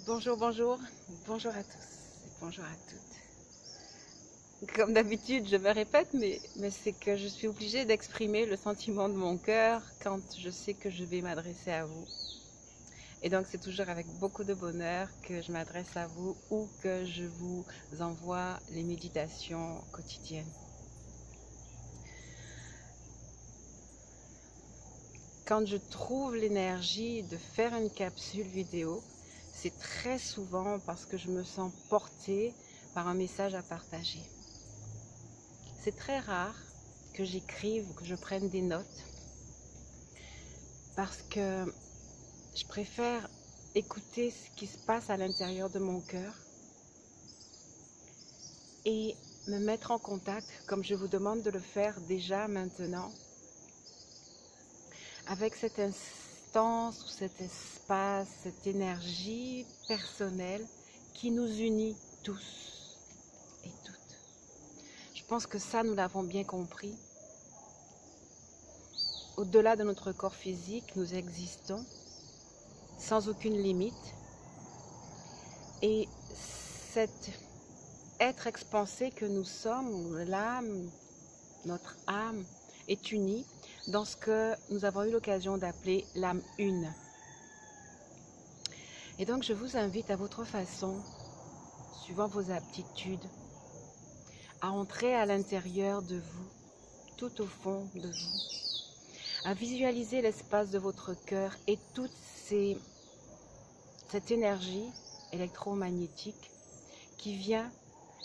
Bonjour, bonjour, bonjour à tous et bonjour à toutes. Comme d'habitude, je me répète, mais c'est que je suis obligée d'exprimer le sentiment de mon cœur quand je sais que je vais m'adresser à vous. Et donc c'est toujours avec beaucoup de bonheur que je m'adresse à vous ou que je vous envoie les méditations quotidiennes. Quand je trouve l'énergie de faire une capsule vidéo, c'est très souvent parce que je me sens portée par un message à partager. C'est très rare que j'écrive ou que je prenne des notes parce que je préfère écouter ce qui se passe à l'intérieur de mon cœur et me mettre en contact, comme je vous demande de le faire déjà maintenant, avec cette instance ou cet espace, cette énergie personnelle qui nous unit tous et toutes. Je pense que ça, nous l'avons bien compris. Au-delà de notre corps physique, nous existons sans aucune limite. Et cet être expansé que nous sommes, l'âme, notre âme, est unie dans ce que nous avons eu l'occasion d'appeler l'âme une. Et donc je vous invite à votre façon, suivant vos aptitudes, à entrer à l'intérieur de vous, tout au fond de vous, à visualiser l'espace de votre cœur et toute cette énergie électromagnétique qui vient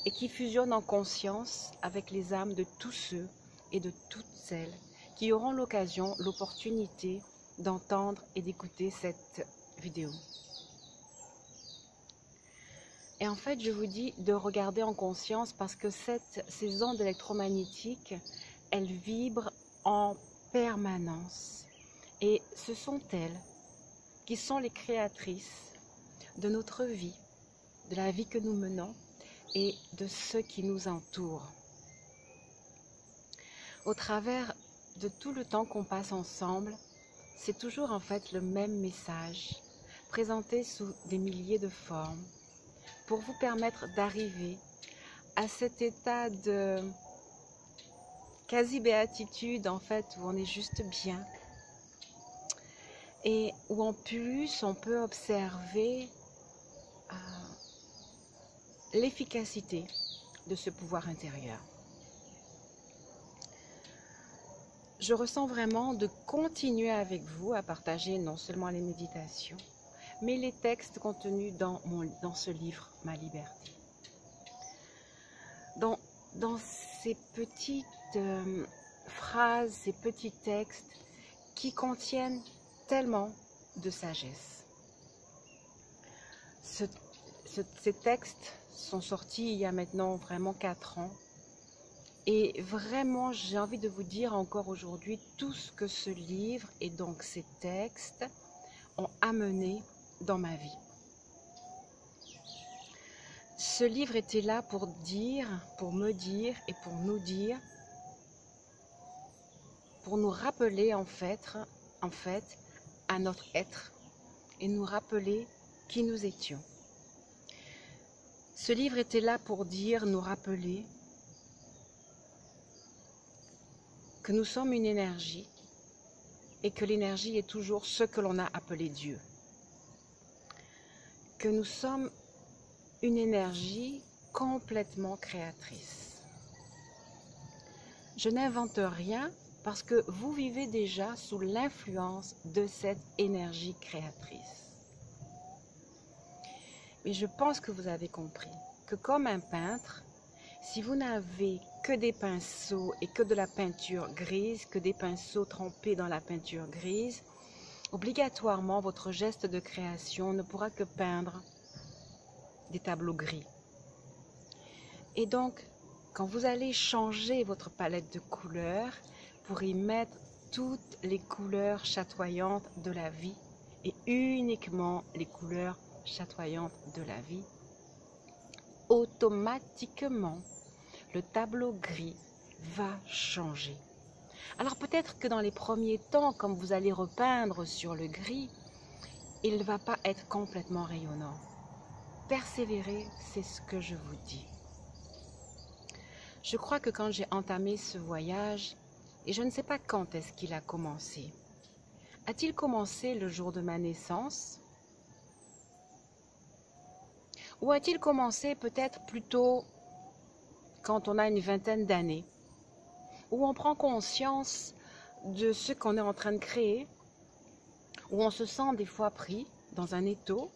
et qui fusionne en conscience avec les âmes de tous ceux et de toutes celles qui auront l'occasion, l'opportunité d'entendre et d'écouter cette vidéo. Et en fait, je vous dis de regarder en conscience parce que ces ondes électromagnétiques, elles vibrent en permanence. Et ce sont elles qui sont les créatrices de notre vie, de la vie que nous menons et de ceux qui nous entourent. Au travers de tout le temps qu'on passe ensemble, c'est toujours en fait le même message, présenté sous des milliers de formes, pour vous permettre d'arriver à cet état de quasi-béatitude en fait, où on est juste bien, et où en plus on peut observer l'efficacité de ce pouvoir intérieur. Je ressens vraiment de continuer avec vous à partager non seulement les méditations, mais les textes contenus dans ce livre, Ma Liberté. Dans ces petites phrases, ces petits textes qui contiennent tellement de sagesse. Ces textes sont sortis il y a maintenant vraiment 4 ans. Et vraiment, j'ai envie de vous dire encore aujourd'hui tout ce que ce livre et donc ces textes ont amené dans ma vie. Ce livre était là pour dire, pour me dire et pour nous dire, pour nous rappeler en fait à notre être et nous rappeler qui nous étions. Ce livre était là pour dire, nous rappeler que nous sommes une énergie et que l'énergie est toujours ce que l'on a appelé Dieu. Que nous sommes une énergie complètement créatrice. Je n'invente rien parce que vous vivez déjà sous l'influence de cette énergie créatrice. Mais je pense que vous avez compris que comme un peintre, si vous n'avez que des pinceaux et que de la peinture grise, que des pinceaux trempés dans la peinture grise, obligatoirement votre geste de création ne pourra que peindre des tableaux gris. Et donc, quand vous allez changer votre palette de couleurs pour y mettre toutes les couleurs chatoyantes de la vie et uniquement les couleurs chatoyantes de la vie, automatiquement, le tableau gris va changer. Alors peut-être que dans les premiers temps, comme vous allez repeindre sur le gris, il ne va pas être complètement rayonnant. persévérer, c'est ce que je vous dis. Je crois que quand j'ai entamé ce voyage, et je ne sais pas quand est-ce qu'il a commencé. A-t-il commencé le jour de ma naissance? Ou a-t-il commencé peut-être plutôt quand on a une vingtaine d'années, où on prend conscience de ce qu'on est en train de créer, où on se sent des fois pris dans un étau,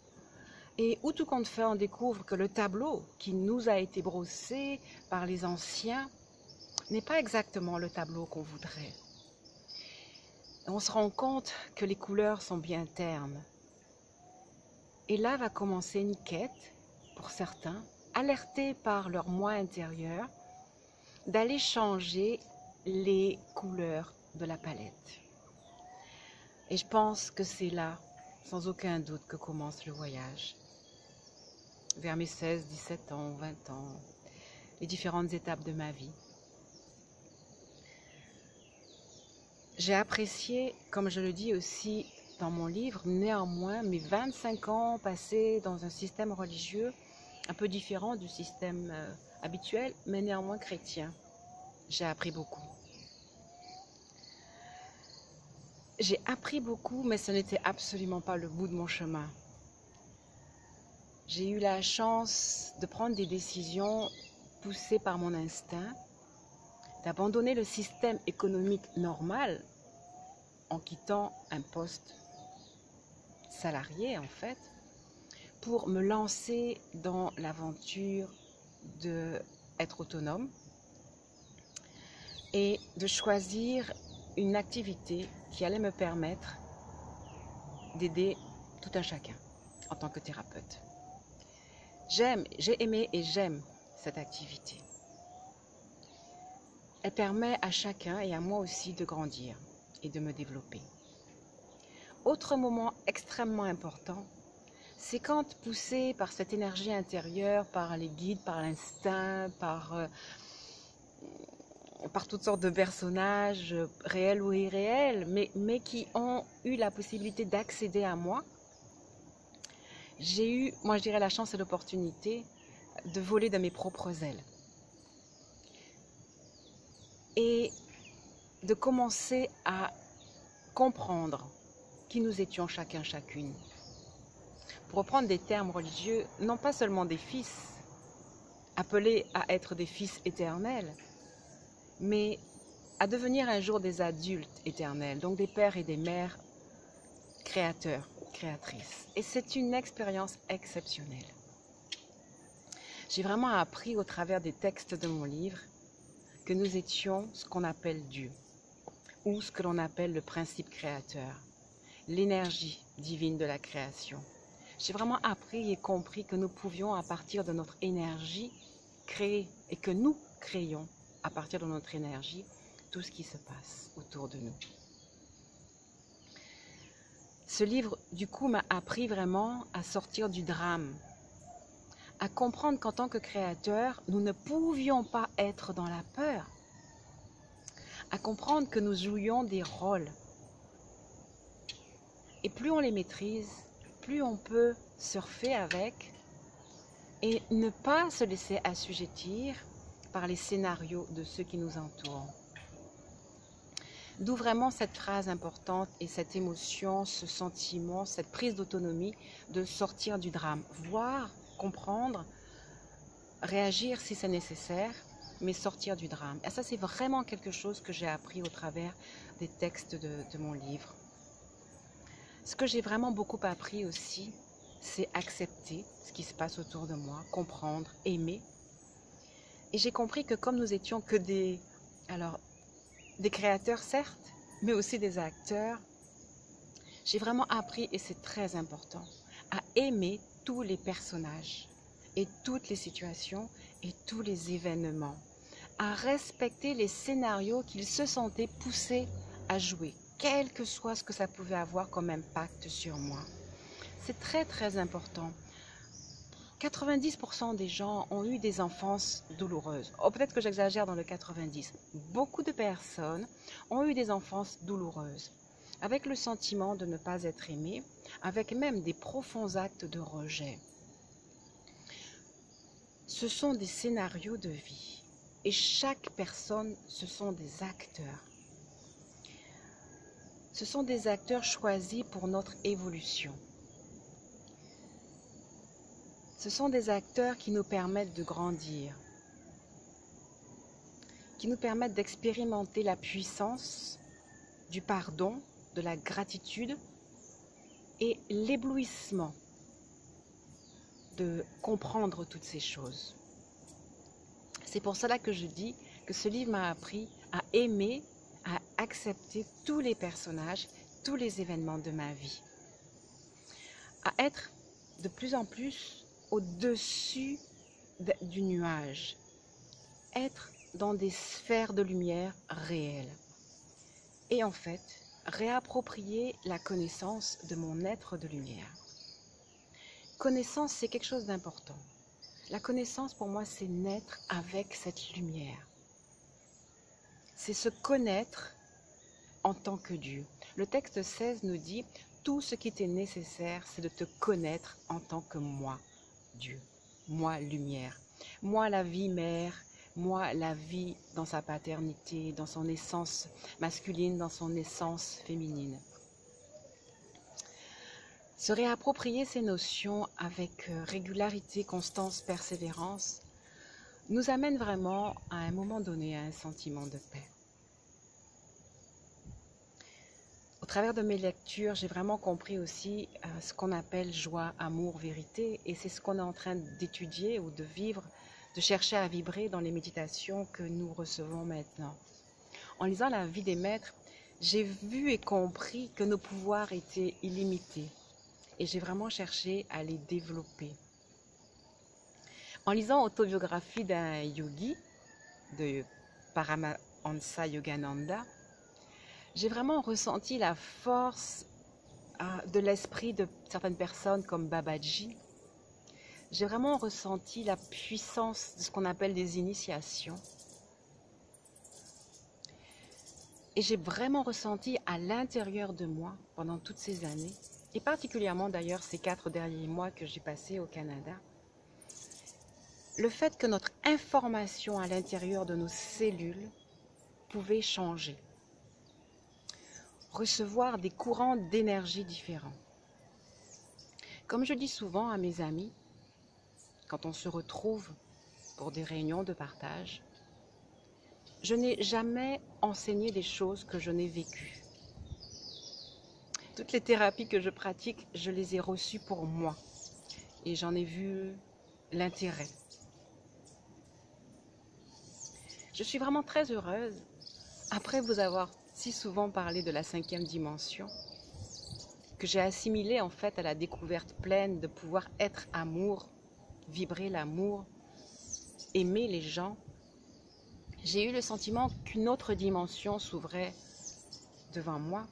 et où tout compte fait, on découvre que le tableau qui nous a été brossé par les anciens n'est pas exactement le tableau qu'on voudrait. On se rend compte que les couleurs sont bien ternes. Et là va commencer une quête, pour certains, alertés par leur moi intérieur, d'aller changer les couleurs de la palette. Et je pense que c'est là, sans aucun doute, que commence le voyage. Vers mes 16, 17 ans, 20 ans, les différentes étapes de ma vie. J'ai apprécié, comme je le dis aussi dans mon livre, néanmoins mes 25 ans passés dans un système religieux un peu différent du système habituel, mais néanmoins chrétien. J'ai appris beaucoup. J'ai appris beaucoup, mais ce n'était absolument pas le bout de mon chemin. J'ai eu la chance de prendre des décisions poussées par mon instinct, d'abandonner le système économique normal en quittant un poste salarié en fait, pour me lancer dans l'aventure d'être autonome et de choisir une activité qui allait me permettre d'aider tout un chacun en tant que thérapeute. J'ai aimé et j'aime cette activité. Elle permet à chacun et à moi aussi de grandir et de me développer. Autre moment extrêmement important, c'est quand poussé par cette énergie intérieure, par les guides, par l'instinct, par toutes sortes de personnages réels ou irréels, mais qui ont eu la possibilité d'accéder à moi, j'ai eu, moi je dirais, la chance et l'opportunité de voler de mes propres ailes. Et de commencer à comprendre qui nous étions chacun, chacune. Pour reprendre des termes religieux, non pas seulement des fils, appelés à être des fils éternels, mais à devenir un jour des adultes éternels, donc des pères et des mères créateurs, créatrices. Et c'est une expérience exceptionnelle. J'ai vraiment appris au travers des textes de mon livre que nous étions ce qu'on appelle Dieu, ou ce que l'on appelle le principe créateur, l'énergie divine de la création. J'ai vraiment appris et compris que nous pouvions, à partir de notre énergie, créer, et que nous créions, à partir de notre énergie, tout ce qui se passe autour de nous. Ce livre, du coup, m'a appris vraiment à sortir du drame, à comprendre qu'en tant que créateur, nous ne pouvions pas être dans la peur, à comprendre que nous jouions des rôles. Et plus on les maîtrise, plus on peut surfer avec et ne pas se laisser assujettir par les scénarios de ceux qui nous entourent. D'où vraiment cette phrase importante et cette émotion, ce sentiment, cette prise d'autonomie de sortir du drame, voir, comprendre, réagir si c'est nécessaire, mais sortir du drame. Et ça, c'est vraiment quelque chose que j'ai appris au travers des textes de mon livre. Ce que j'ai vraiment beaucoup appris aussi, c'est accepter ce qui se passe autour de moi, comprendre, aimer. Et j'ai compris que comme nous étions que des créateurs certes, mais aussi des acteurs, j'ai vraiment appris, et c'est très important, à aimer tous les personnages et toutes les situations et tous les événements, à respecter les scénarios qu'ils se sentaient poussés à jouer, quel que soit ce que ça pouvait avoir comme impact sur moi. C'est très très important. 90% des gens ont eu des enfances douloureuses. Oh, peut-être que j'exagère dans le 90. Beaucoup de personnes ont eu des enfances douloureuses, avec le sentiment de ne pas être aimé, avec même des profonds actes de rejet. ce sont des scénarios de vie. Et chaque personne, ce sont des acteurs. Ce sont des acteurs choisis pour notre évolution. Ce sont des acteurs qui nous permettent de grandir, qui nous permettent d'expérimenter la puissance du pardon, de la gratitude et l'éblouissement de comprendre toutes ces choses. C'est pour cela que je dis que ce livre m'a appris à aimer, à accepter tous les personnages, tous les événements de ma vie, à être de plus en plus au-dessus du nuage, être dans des sphères de lumière réelles et en fait réapproprier la connaissance de mon être de lumière. Connaissance, c'est quelque chose d'important. La connaissance pour moi, c'est naître avec cette lumière. C'est se connaître en tant que Dieu. Le texte 16 nous dit « Tout ce qui t'est nécessaire, c'est de te connaître en tant que moi, Dieu, moi, lumière, moi, la vie mère, moi, la vie dans sa paternité, dans son essence masculine, dans son essence féminine. » Se réapproprier ces notions avec régularité, constance, persévérance nous amène vraiment à un moment donné à un sentiment de paix. Au travers de mes lectures, j'ai vraiment compris aussi ce qu'on appelle joie, amour, vérité, et c'est ce qu'on est en train d'étudier ou de vivre, de chercher à vibrer dans les méditations que nous recevons maintenant. En lisant la vie des maîtres, j'ai vu et compris que nos pouvoirs étaient illimités. Et j'ai vraiment cherché à les développer. En lisant l'autobiographie d'un yogi, de Paramahansa Yogananda, j'ai vraiment ressenti la force de l'esprit de certaines personnes comme Babaji. J'ai vraiment ressenti la puissance de ce qu'on appelle des initiations. Et j'ai vraiment ressenti à l'intérieur de moi, pendant toutes ces années, et particulièrement d'ailleurs ces 4 derniers mois que j'ai passés au Canada, le fait que notre information à l'intérieur de nos cellules pouvait changer, recevoir des courants d'énergie différents. Comme je dis souvent à mes amis, quand on se retrouve pour des réunions de partage, je n'ai jamais enseigné des choses que je n'ai vécues. Toutes les thérapies que je pratique, je les ai reçues pour moi et j'en ai vu l'intérêt. Je suis vraiment très heureuse, après vous avoir si souvent parlé de la 5e dimension, que j'ai assimilé en fait à la découverte pleine de pouvoir être amour, vibrer l'amour, aimer les gens. J'ai eu le sentiment qu'une autre dimension s'ouvrait devant moi.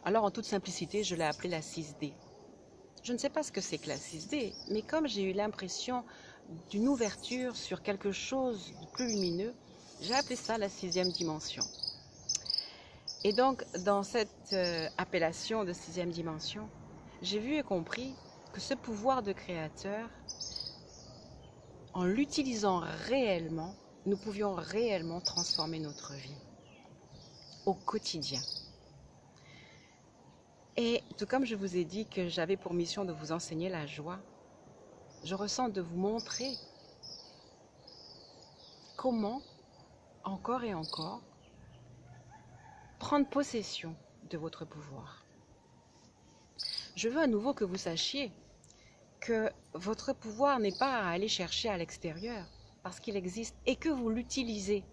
Alors, en toute simplicité, je l'ai appelée la 6D. Je ne sais pas ce que c'est que la 6D, mais comme j'ai eu l'impression d'une ouverture sur quelque chose de plus lumineux, j'ai appelé ça la 6e dimension. Et donc, dans cette appellation de 6e dimension, j'ai vu et compris que ce pouvoir de créateur, en l'utilisant réellement, nous pouvions réellement transformer notre vie au quotidien. Et tout comme je vous ai dit que j'avais pour mission de vous enseigner la joie, je ressens de vous montrer comment, encore et encore, prendre possession de votre pouvoir. Je veux à nouveau que vous sachiez que votre pouvoir n'est pas à aller chercher à l'extérieur, parce qu'il existe et que vous l'utilisez.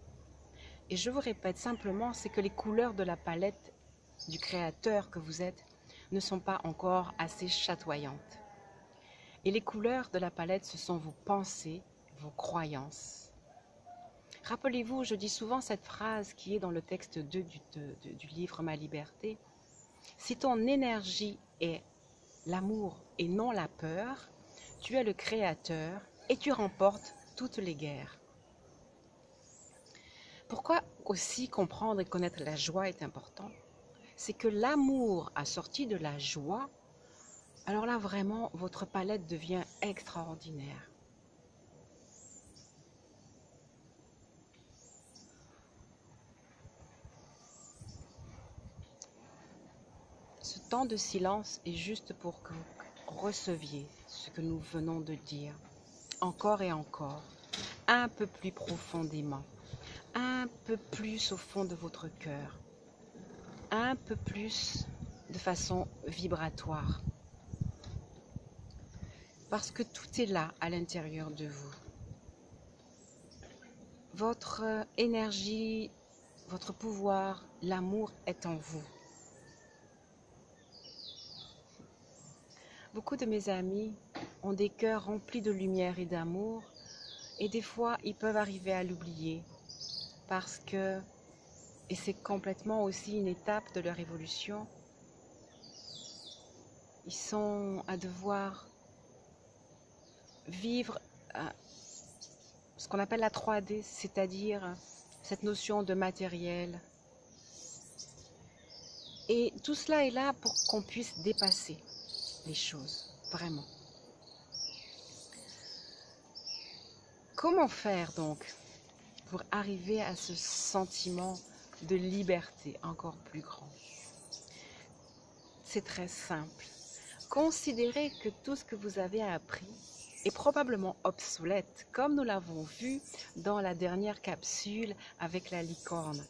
Et je vous répète simplement, c'est que les couleurs de la palette du créateur que vous êtes ne sont pas encore assez chatoyantes. Et les couleurs de la palette, ce sont vos pensées, vos croyances. Rappelez-vous, je dis souvent cette phrase qui est dans le texte 2 du livre Ma Liberté. Si ton énergie est l'amour et non la peur, tu es le créateur et tu remportes toutes les guerres. Pourquoi aussi comprendre et connaître la joie est important? C'est que l'amour assorti de la joie, alors là vraiment votre palette devient extraordinaire. temps de silence est juste pour que vous receviez ce que nous venons de dire, encore et encore, un peu plus profondément, un peu plus au fond de votre cœur, un peu plus de façon vibratoire. Parce que tout est là à l'intérieur de vous. Votre énergie, votre pouvoir, l'amour est en vous. Beaucoup de mes amis ont des cœurs remplis de lumière et d'amour et des fois ils peuvent arriver à l'oublier parce que, et c'est complètement aussi une étape de leur évolution, ils sont à devoir vivre ce qu'on appelle la 3D, c'est-à-dire cette notion de matériel. Et tout cela est là pour qu'on puisse dépasser les choses, vraiment. Comment faire donc pour arriver à ce sentiment de liberté encore plus grand? C'est très simple. Considérez que tout ce que vous avez appris est probablement obsolète, comme nous l'avons vu dans la dernière capsule avec la licorne.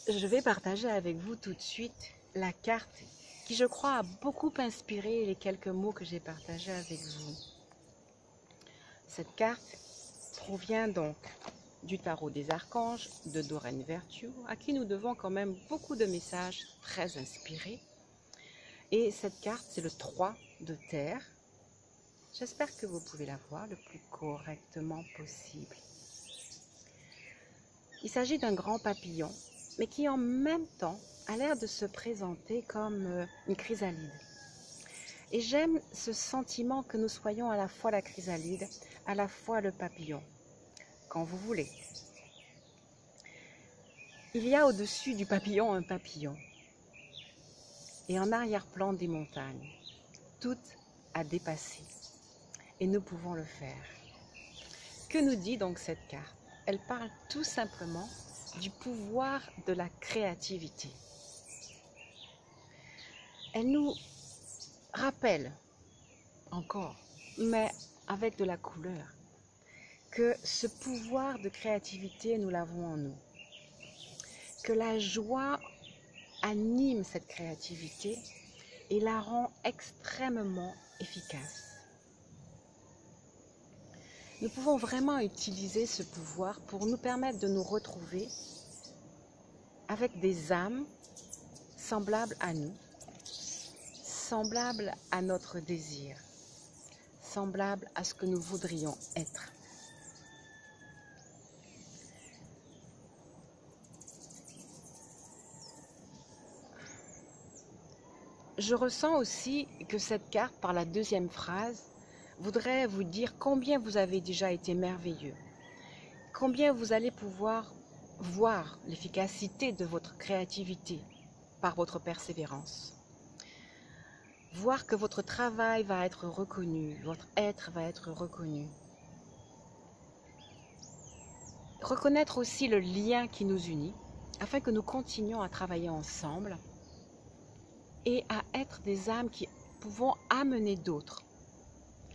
Je vais partager avec vous tout de suite la carte qui, je crois, a beaucoup inspiré les quelques mots que j'ai partagés avec vous. Cette carte provient donc du tarot des archanges de Doreen Virtue, à qui nous devons quand même beaucoup de messages très inspirés. Et cette carte, c'est le 3 de terre. J'espère que vous pouvez la voir le plus correctement possible. Il s'agit d'un grand papillon, mais qui en même temps a l'air de se présenter comme une chrysalide. Et j'aime ce sentiment que nous soyons à la fois la chrysalide, à la fois le papillon, quand vous voulez. Il y a au-dessus du papillon un papillon, et en arrière-plan des montagnes, toutes à dépasser. Et nous pouvons le faire. Que nous dit donc cette carte? Elle parle tout simplement du pouvoir de la créativité. Elle nous rappelle encore, mais avec de la couleur, que ce pouvoir de créativité, nous l'avons en nous. Que la joie anime cette créativité et la rend extrêmement efficace. Nous pouvons vraiment utiliser ce pouvoir pour nous permettre de nous retrouver avec des âmes semblables à nous, semblables à notre désir, semblables à ce que nous voudrions être. Je ressens aussi que cette carte, par la deuxième phrase, voudrait vous dire combien vous avez déjà été merveilleux, combien vous allez pouvoir voir l'efficacité de votre créativité par votre persévérance, voir que votre travail va être reconnu, votre être va être reconnu, reconnaître aussi le lien qui nous unit afin que nous continuions à travailler ensemble et à être des âmes qui pouvons amener d'autres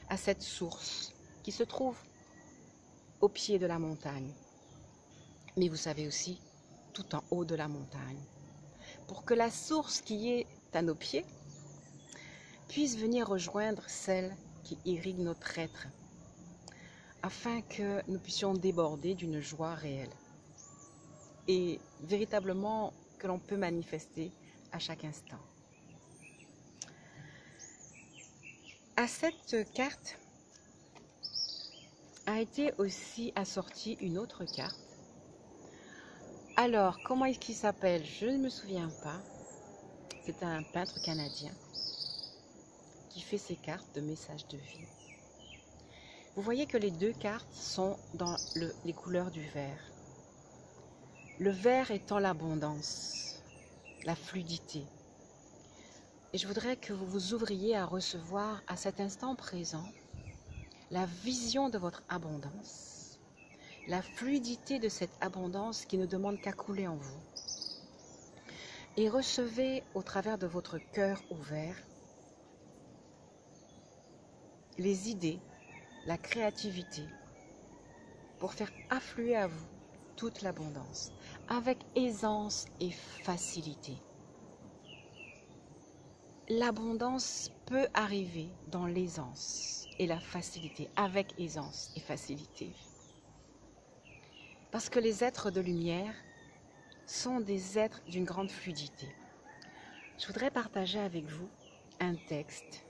à cette source qui se trouve au pied de la montagne. Mais vous savez aussi, tout en haut de la montagne. Pour que la source qui est à nos pieds puisse venir rejoindre celle qui irrigue notre être, afin que nous puissions déborder d'une joie réelle et véritablement que l'on peut manifester à chaque instant. À cette carte a été aussi assortie une autre carte. Alors, comment est-ce qu'il s'appelle? Je ne me souviens pas. C'est un peintre canadien qui fait ces cartes de messages de vie. Vous voyez que les deux cartes sont dans les couleurs du vert. Le vert étant l'abondance, la fluidité. Et je voudrais que vous vous ouvriez à recevoir à cet instant présent la vision de votre abondance, la fluidité de cette abondance qui ne demande qu'à couler en vous. et recevez au travers de votre cœur ouvert les idées, la créativité pour faire affluer à vous toute l'abondance avec aisance et facilité. L'abondance peut arriver dans l'aisance et la facilité, avec aisance et facilité. Parce que les êtres de lumière sont des êtres d'une grande fluidité. Je voudrais partager avec vous un texte,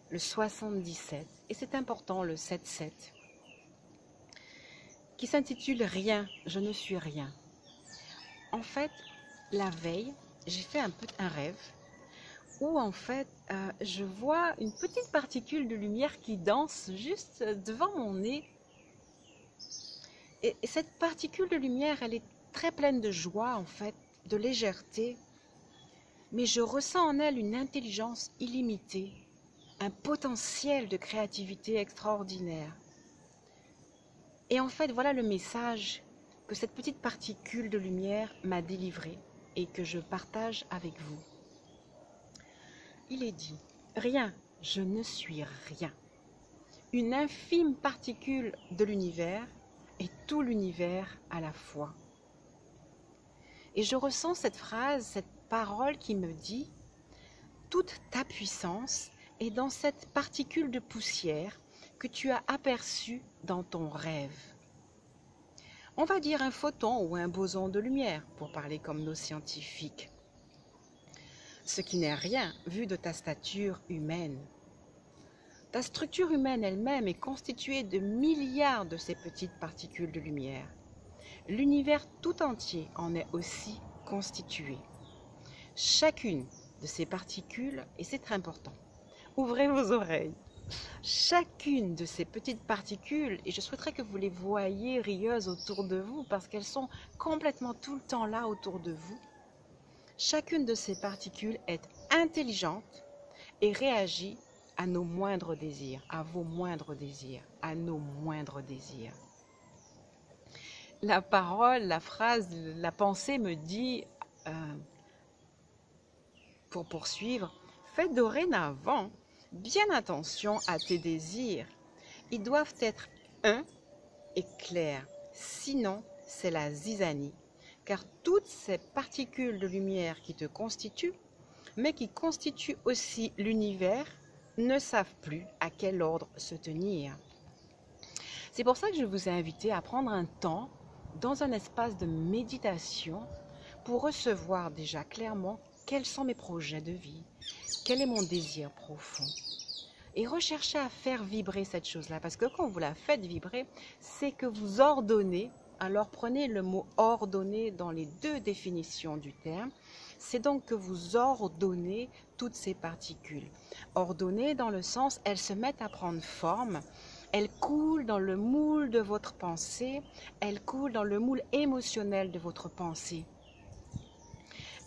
le 77, et c'est important, le 7-7, qui s'intitule « Rien, je ne suis rien ». En fait, la veille, j'ai fait un rêve où en fait, je vois une petite particule de lumière qui danse juste devant mon nez. Et cette particule de lumière, elle est très pleine de joie en fait, de légèreté. Mais je ressens en elle une intelligence illimitée, un potentiel de créativité extraordinaire. Et en fait, voilà le message que cette petite particule de lumière m'a délivré et que je partage avec vous. Il est dit, rien, je ne suis rien. Une infime particule de l'univers et tout l'univers à la fois. Et je ressens cette phrase, cette parole qui me dit, toute ta puissance est dans cette particule de poussière que tu as aperçue dans ton rêve. On va dire un photon ou un boson de lumière, pour parler comme nos scientifiques. Ce qui n'est rien vu de ta stature humaine. Ta structure humaine elle-même est constituée de milliards de ces petites particules de lumière. L'univers tout entier en est aussi constitué. Chacune de ces particules, et c'est très important, ouvrez vos oreilles, chacune de ces petites particules, et je souhaiterais que vous les voyiez rieuses autour de vous parce qu'elles sont complètement tout le temps là autour de vous. Chacune de ces particules est intelligente et réagit à nos moindres désirs, à vos moindres désirs, à nos moindres désirs. La parole, la phrase, la pensée me dit, pour poursuivre, fais dorénavant bien attention à tes désirs. Ils doivent être et clairs, sinon c'est la zizanie. Car toutes ces particules de lumière qui te constituent, mais qui constituent aussi l'univers, ne savent plus à quel ordre se tenir. C'est pour ça que je vous ai invité à prendre un temps dans un espace de méditation pour recevoir déjà clairement quels sont mes projets de vie, quel est mon désir profond. Et rechercher à faire vibrer cette chose-là, parce que quand vous la faites vibrer, c'est que vous ordonnez. Alors prenez le mot ordonner dans les deux définitions du terme. C'est donc que vous ordonnez toutes ces particules. Ordonner dans le sens, elles se mettent à prendre forme, elles coulent dans le moule de votre pensée, elles coulent dans le moule émotionnel de votre pensée.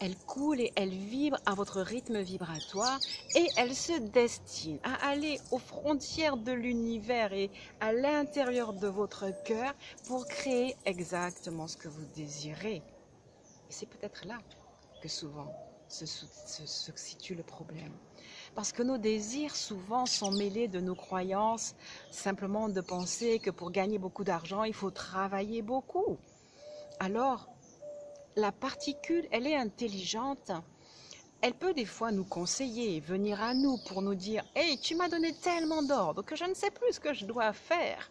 Elles coulent et elles vibrent à votre rythme vibratoire et elles se destinent à aller aux frontières de l'univers et à l'intérieur de votre cœur pour créer exactement ce que vous désirez. Et c'est peut-être là que souvent se situe le problème. Parce que nos désirs souvent sont mêlés de nos croyances, simplement de penser que pour gagner beaucoup d'argent, il faut travailler beaucoup. Alors, la particule, elle est intelligente. Elle peut des fois nous conseiller, venir à nous pour nous dire « Hey, tu m'as donné tellement d'ordres que je ne sais plus ce que je dois faire. »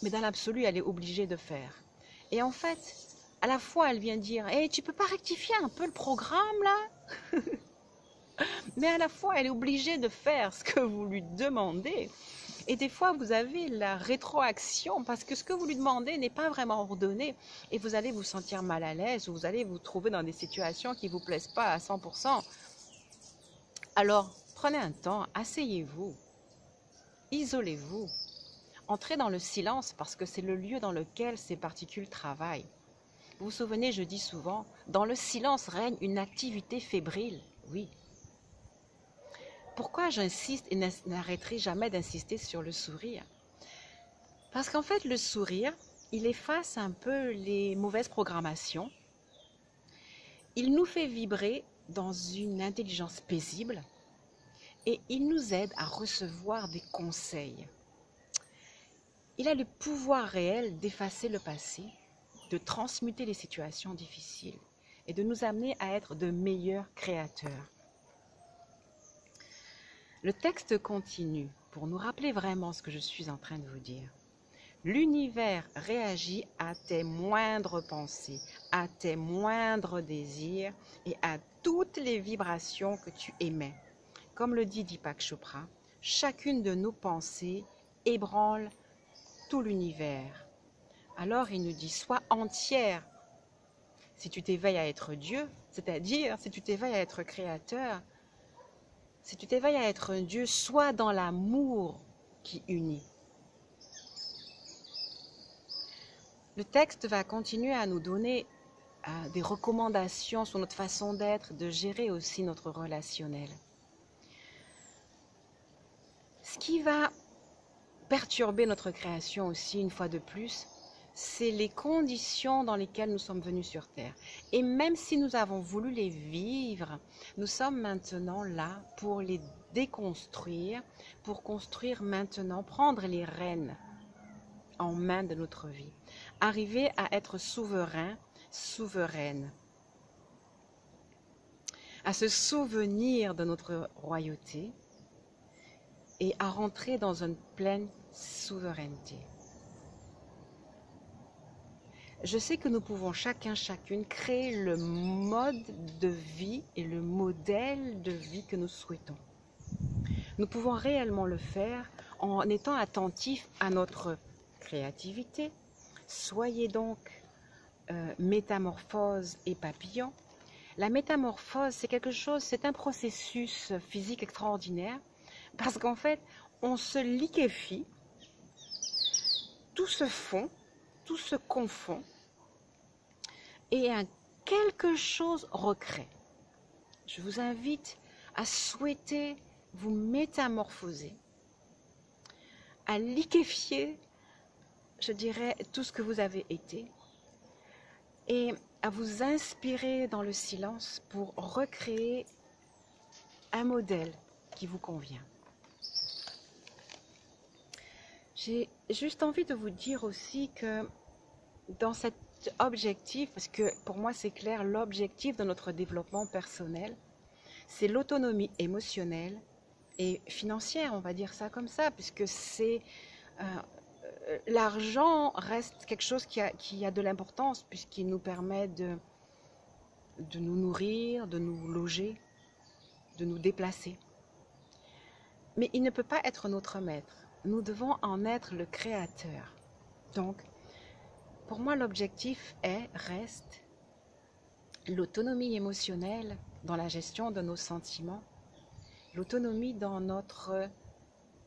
Mais dans l'absolu, elle est obligée de faire. Et en fait, à la fois, elle vient dire « Hey, tu peux pas rectifier un peu le programme là ?» Mais à la fois, elle est obligée de faire ce que vous lui demandez. Et des fois, vous avez la rétroaction parce que ce que vous lui demandez n'est pas vraiment ordonné et vous allez vous sentir mal à l'aise ou vous allez vous trouver dans des situations qui ne vous plaisent pas à 100%. Alors, prenez un temps, asseyez-vous, isolez-vous, entrez dans le silence parce que c'est le lieu dans lequel ces particules travaillent. Vous vous souvenez, je dis souvent, dans le silence règne une activité fébrile, oui. Pourquoi j'insiste et n'arrêterai jamais d'insister sur le sourire? Parce qu'en fait, le sourire, il efface un peu les mauvaises programmations. Il nous fait vibrer dans une intelligence paisible et il nous aide à recevoir des conseils. Il a le pouvoir réel d'effacer le passé, de transmuter les situations difficiles et de nous amener à être de meilleurs créateurs. Le texte continue pour nous rappeler vraiment ce que je suis en train de vous dire. L'univers réagit à tes moindres pensées, à tes moindres désirs et à toutes les vibrations que tu émets. Comme le dit Deepak Chopra, chacune de nos pensées ébranle tout l'univers. Alors il nous dit, sois entière. Si tu t'éveilles à être Dieu, c'est-à-dire si tu t'éveilles à être créateur, si tu t'éveilles à être un Dieu, sois dans l'amour qui unit. Le texte va continuer à nous donner des recommandations sur notre façon d'être, de gérer aussi notre relationnel. Ce qui va perturber notre création aussi, une fois de plus, c'est les conditions dans lesquelles nous sommes venus sur Terre. Et même si nous avons voulu les vivre, nous sommes maintenant là pour les déconstruire, pour construire maintenant, prendre les rênes en main de notre vie. Arriver à être souverain, souveraine. À se souvenir de notre royauté et à rentrer dans une pleine souveraineté. Je sais que nous pouvons chacune créer le mode de vie et le modèle de vie que nous souhaitons. Nous pouvons réellement le faire en étant attentifs à notre créativité. Soyez donc métamorphose et papillon. La métamorphose, c'est quelque chose, c'est un processus physique extraordinaire parce qu'en fait, on se liquéfie, tout se fond, tout se confond et quelque chose recrée. Je vous invite à souhaiter vous métamorphoser, à liquéfier, je dirais, tout ce que vous avez été et à vous inspirer dans le silence pour recréer un modèle qui vous convient. J'ai juste envie de vous dire aussi que dans cet objectif, parce que pour moi c'est clair, l'objectif de notre développement personnel, c'est l'autonomie émotionnelle et financière, on va dire ça comme ça, puisque c'est l'argent reste quelque chose qui a de l'importance, puisqu'il nous permet de nous nourrir, de nous loger, de nous déplacer. Mais il ne peut pas être notre maître. Nous devons en être le créateur. Donc, pour moi, l'objectif reste l'autonomie émotionnelle dans la gestion de nos sentiments, l'autonomie dans notre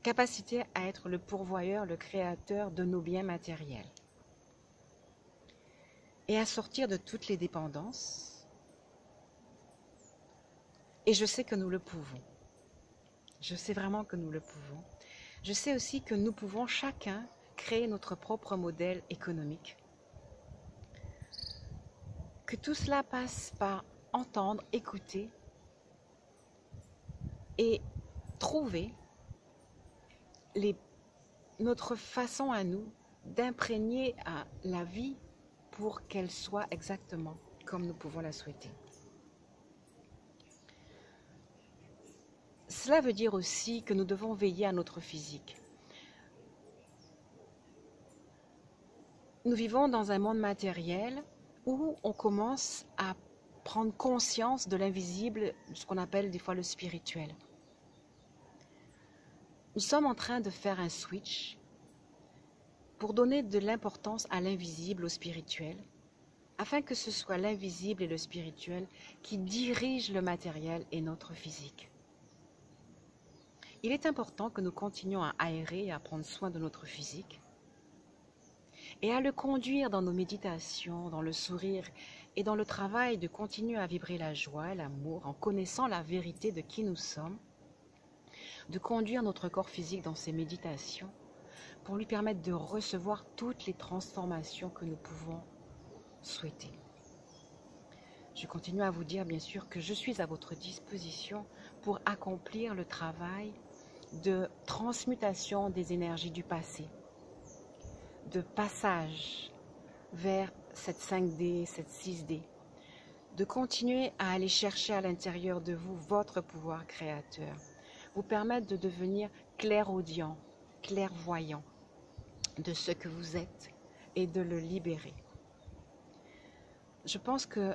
capacité à être le pourvoyeur, le créateur de nos biens matériels et à sortir de toutes les dépendances. Et je sais que nous le pouvons. Je sais vraiment que nous le pouvons. Je sais aussi que nous pouvons chacun créer notre propre modèle économique. Que tout cela passe par entendre, écouter et trouver notre façon à nous d'imprégner la vie pour qu'elle soit exactement comme nous pouvons la souhaiter. Cela veut dire aussi que nous devons veiller à notre physique. Nous vivons dans un monde matériel où on commence à prendre conscience de l'invisible, ce qu'on appelle des fois le spirituel. Nous sommes en train de faire un switch pour donner de l'importance à l'invisible, au spirituel, afin que ce soit l'invisible et le spirituel qui dirigent le matériel et notre physique. Il est important que nous continuions à aérer et à prendre soin de notre physique et à le conduire dans nos méditations, dans le sourire et dans le travail de continuer à vibrer la joie et l'amour en connaissant la vérité de qui nous sommes, de conduire notre corps physique dans ces méditations pour lui permettre de recevoir toutes les transformations que nous pouvons souhaiter. Je continue à vous dire bien sûr que je suis à votre disposition pour accomplir le travail de transmutation des énergies du passé, de passage vers cette 5D, cette 6D, de continuer à aller chercher à l'intérieur de vous votre pouvoir créateur, vous permettre de devenir clairaudient, clairvoyant de ce que vous êtes et de le libérer. Je pense que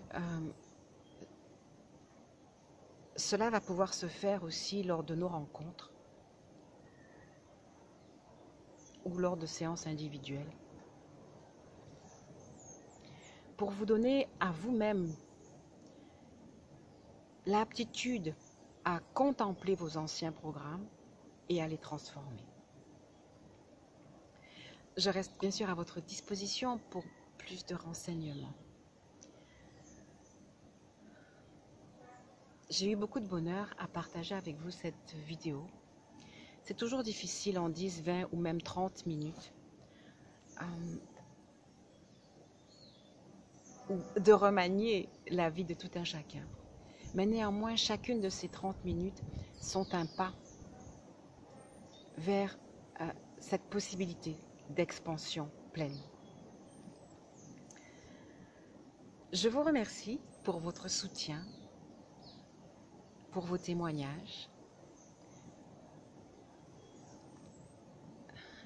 cela va pouvoir se faire aussi lors de nos rencontres ou lors de séances individuelles. Pour vous donner à vous-même l'aptitude à contempler vos anciens programmes et à les transformer. Je reste bien sûr à votre disposition pour plus de renseignements. J'ai eu beaucoup de bonheur à partager avec vous cette vidéo. C'est toujours difficile en 10, 20 ou même 30 minutes de remanier la vie de tout un chacun. Mais néanmoins, chacune de ces 30 minutes sont un pas vers cette possibilité d'expansion pleine. Je vous remercie pour votre soutien, pour vos témoignages.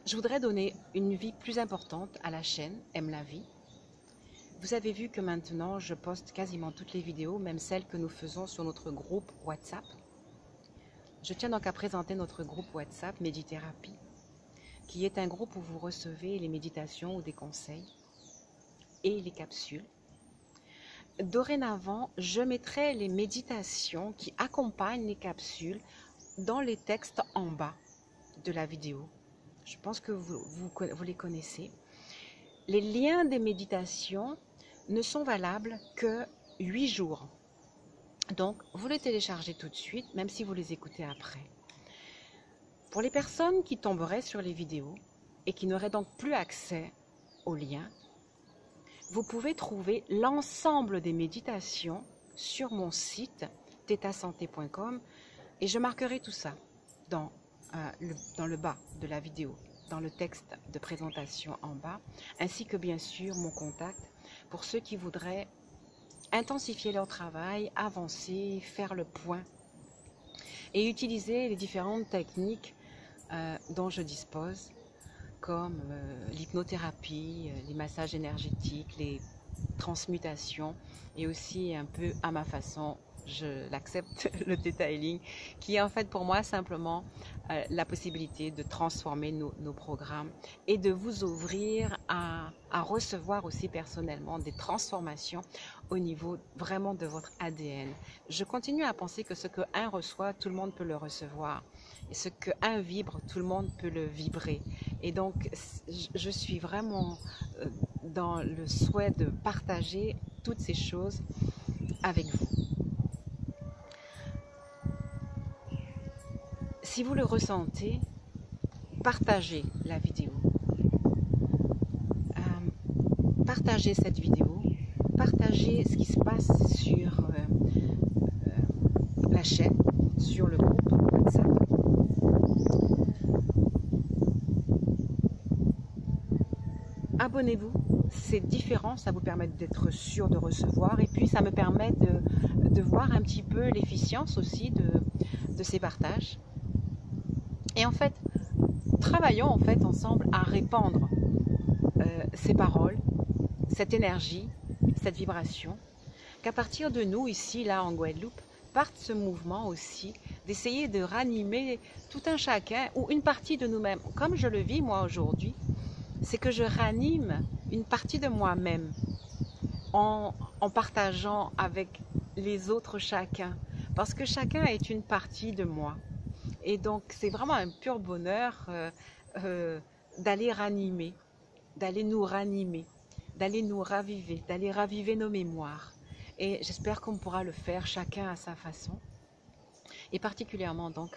Je voudrais donner une vie plus importante à la chaîne Aime la vie. Vous avez vu que maintenant, je poste quasiment toutes les vidéos, même celles que nous faisons sur notre groupe WhatsApp. Je tiens donc à présenter notre groupe WhatsApp Médithérapie, qui est un groupe où vous recevez les méditations ou des conseils et les capsules. Dorénavant, je mettrai les méditations qui accompagnent les capsules dans les textes en bas de la vidéo. Je pense que vous les connaissez. Les liens des méditations ne sont valables que 8 jours. Donc, vous les téléchargez tout de suite, même si vous les écoutez après. Pour les personnes qui tomberaient sur les vidéos et qui n'auraient donc plus accès aux liens, vous pouvez trouver l'ensemble des méditations sur mon site thetasanté.com et je marquerai tout ça dans le bas de la vidéo, dans le texte de présentation en bas, ainsi que bien sûr mon contact pour ceux qui voudraient intensifier leur travail, avancer, faire le point et utiliser les différentes techniques dont je dispose, comme l'hypnothérapie, les massages énergétiques, les transmutations et aussi un peu à ma façon, je l'accepte, le detailing, qui est en fait pour moi simplement la possibilité de transformer nos programmes et de vous ouvrir à recevoir aussi personnellement des transformations au niveau vraiment de votre ADN. Je continue à penser que ce que un reçoit, tout le monde peut le recevoir. Et ce que un vibre, tout le monde peut le vibrer. Et donc, je suis vraiment dans le souhait de partager toutes ces choses avec vous. Si vous le ressentez, partagez la vidéo. Partagez cette vidéo. Partagez ce qui se passe sur la chaîne, sur le groupe WhatsApp. Abonnez-vous, c'est différent, ça vous permet d'être sûr de recevoir et puis ça me permet de voir un petit peu l'efficience aussi de ces partages. Et en fait, travaillons en fait ensemble à répandre ces paroles, cette énergie, cette vibration, qu'à partir de nous ici, là en Guadeloupe, parte ce mouvement aussi d'essayer de ranimer tout un chacun ou une partie de nous-mêmes. Comme je le vis moi aujourd'hui, c'est que je ranime une partie de moi-même en partageant avec les autres chacun, parce que chacun est une partie de moi. Et donc, c'est vraiment un pur bonheur d'aller ranimer, d'aller nous ranimer, d'aller nous raviver, d'aller raviver nos mémoires. Et j'espère qu'on pourra le faire chacun à sa façon. Et particulièrement donc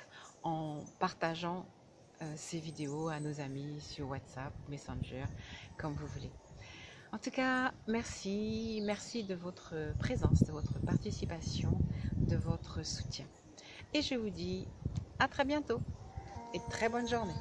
en partageant ces vidéos à nos amis sur WhatsApp, Messenger, comme vous voulez. En tout cas, merci, merci de votre présence, de votre participation, de votre soutien. Et je vous dis à très bientôt et très bonne journée.